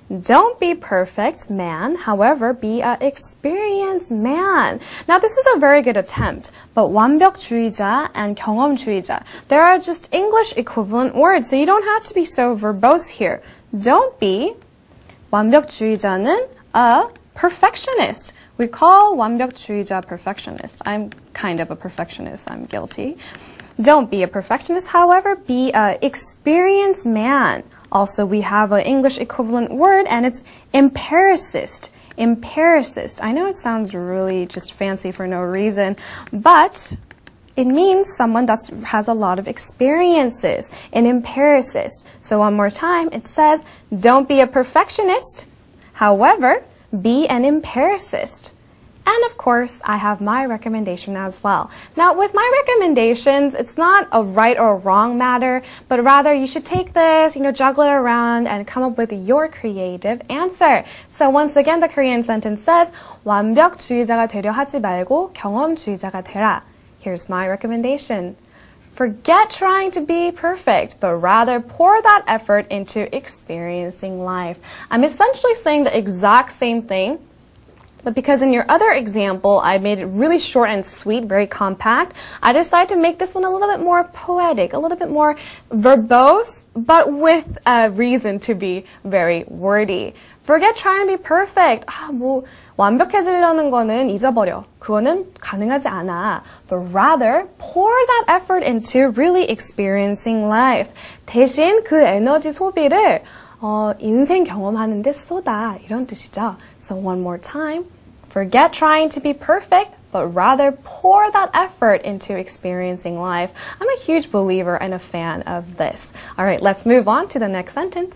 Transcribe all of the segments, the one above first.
Don't be perfect man, however, be an experienced man. Now, this is a very good attempt, but 완벽주의자 and 경험주의자, there are just English equivalent words, so you don't have to be so verbose here. Don't be, 완벽주의자는 a perfectionist. We call 완벽주의자 perfectionist. I'm kind of a perfectionist, I'm guilty. Don't be a perfectionist, however, be an experienced man. Also, we have an English equivalent word, and it's empiricist. Empiricist. I know it sounds really just fancy for no reason, but it means someone that has a lot of experiences. An empiricist. So one more time, it says, don't be a perfectionist. However, be an empiricist. And of course, I have my recommendation as well. Now, with my recommendations, it's not a right or wrong matter, but rather you should take this, juggle it around and come up with your creative answer. So once again, the Korean sentence says, 완벽주의자가 되려 하지 말고 경험주의자가 되라. Here's my recommendation. Forget trying to be perfect, but rather pour that effort into experiencing life. I'm essentially saying the exact same thing, but because in your other example, I made it really short and sweet, very compact, I decided to make this one a little bit more poetic, a little bit more verbose, but with a reason to be very wordy. Forget trying to be perfect. 완벽해지려는 거는 잊어버려. 그거는 가능하지 않아. But rather, pour that effort into really experiencing life. 대신 그 에너지 소비를 인생 경험하는 데 쏟아. 이런 뜻이죠. So one more time. Forget trying to be perfect, but rather pour that effort into experiencing life. I'm a huge believer and a fan of this. All right, let's move on to the next sentence.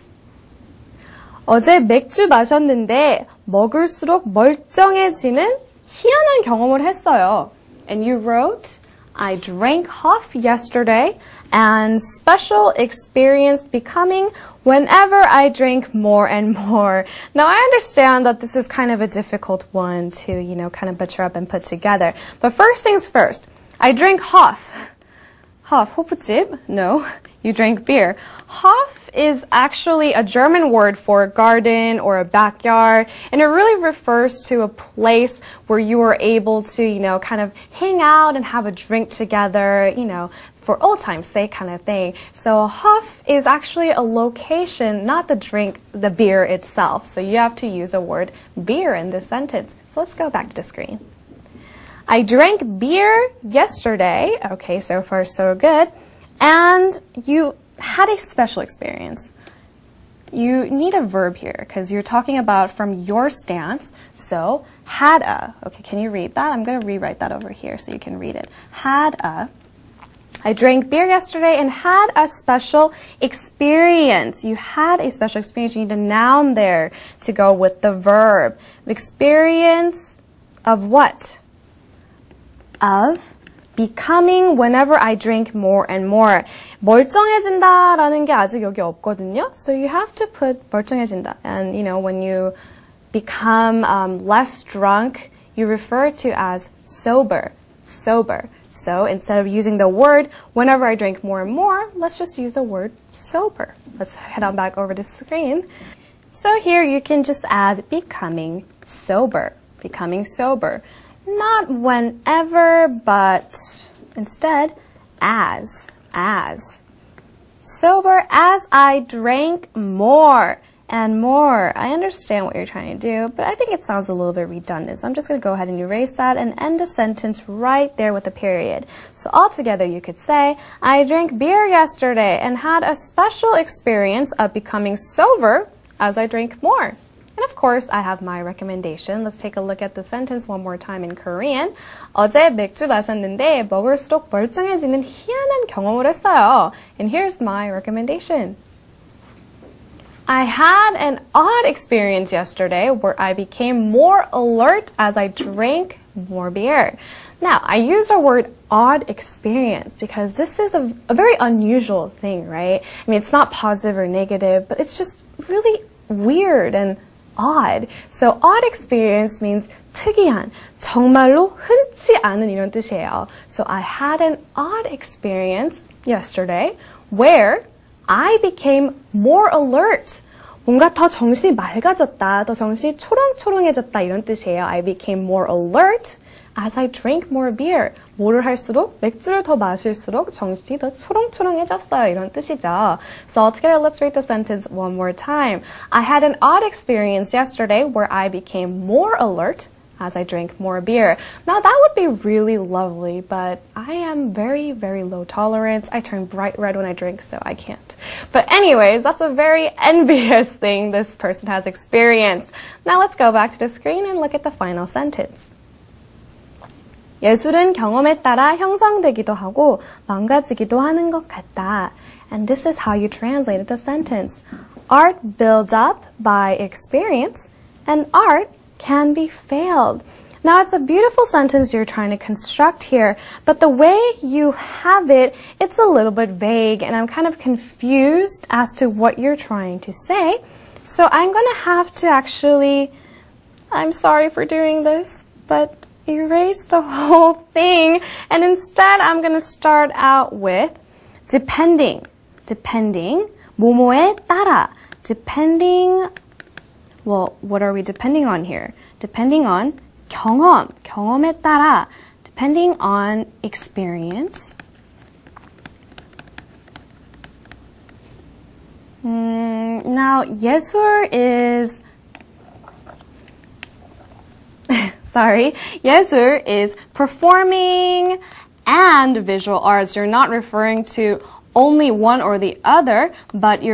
어제 맥주 마셨는데 먹을수록 멀쩡해지는 희한한 경험을 했어요. And you wrote, I drank half yesterday and special experience becoming whenever I drink more and more. Now, I understand that this is kind of a difficult one to, kind of butcher up and put together. But first things first, I drank half. Half, 호프집? No, you drank beer. Hof is actually a German word for a garden or a backyard, and it really refers to a place where you are able to, kind of hang out and have a drink together, for old time's sake kind of thing. So Hof is actually a location, not the drink, the beer itself. So you have to use a word beer in this sentence. So let's go back to the screen. I drank beer yesterday. Okay, so far so good. And you had a special experience. You need a verb here because you're talking about from your stance. So had a. Okay, can you read that? I'm going to rewrite that over here so you can read it. Had a. I drank beer yesterday and had a special experience. You had a special experience. You need a noun there to go with the verb. Experience of what? Of becoming whenever I drink more and more. 멀쩡해진다라는 게 아직 여기 없거든요. So you have to put 멀쩡해진다. And when you become less drunk, you refer to as sober. Sober. So instead of using the word whenever I drink more and more, let's just use the word sober. Let's head on back over to the screen. So here you can just add becoming sober. Becoming sober. Not whenever, but instead as. Sober as I drank more and more. I understand what you're trying to do, but I think it sounds a little bit redundant. So I'm just going to go ahead and erase that and end the sentence right there with a period. So altogether you could say, I drank beer yesterday and had a special experience of becoming sober as I drank more. And of course, I have my recommendation. Let's take a look at the sentence one more time in Korean. 어제 맥주 마셨는데 먹을수록 멀쩡해지는 희한한 경험을 했어요. And here's my recommendation. I had an odd experience yesterday where I became more alert as I drank more beer. Now, I used the word odd experience because this is a very unusual thing, right? I mean, it's not positive or negative, but it's just really weird and odd. So odd experience means 특이한, 정말로 흔치 않은 이런 뜻이에요. So I had an odd experience yesterday where I became more alert. 뭔가 더 정신이 맑아졌다, 더 정신이 초롱초롱해졌다 이런 뜻이에요. I became more alert as I drank more beer. 뭐를 할수록, 맥주를 더 마실수록 정신이 더 초롱초롱해졌어요. 이런 뜻이죠. So altogether, let's read the sentence one more time. I had an odd experience yesterday where I became more alert as I drank more beer. Now that would be really lovely, but I am very, very low tolerance. I turn bright red when I drink, so I can't. But anyways, that's a very envious thing this person has experienced. Now let's go back to the screen and look at the final sentence. 예술은 경험에 따라 형성되기도 하고 망가지기도 하는 것 같다. And this is how you translate the sentence. Art builds up by experience, and art can be failed. Now, it's a beautiful sentence you're trying to construct here, but the way you have it, it's a little bit vague, and I'm kind of confused as to what you're trying to say. So I'm going to have to actually, I'm sorry for doing this, but erase the whole thing, and instead I'm going to start out with depending, 뭐뭐에 따라, depending, well, what are we depending on here? Depending on 경험에 따라, depending on experience. Now, 예술 is, 예술 is performing and visual arts. You're not referring to only one or the other, but you're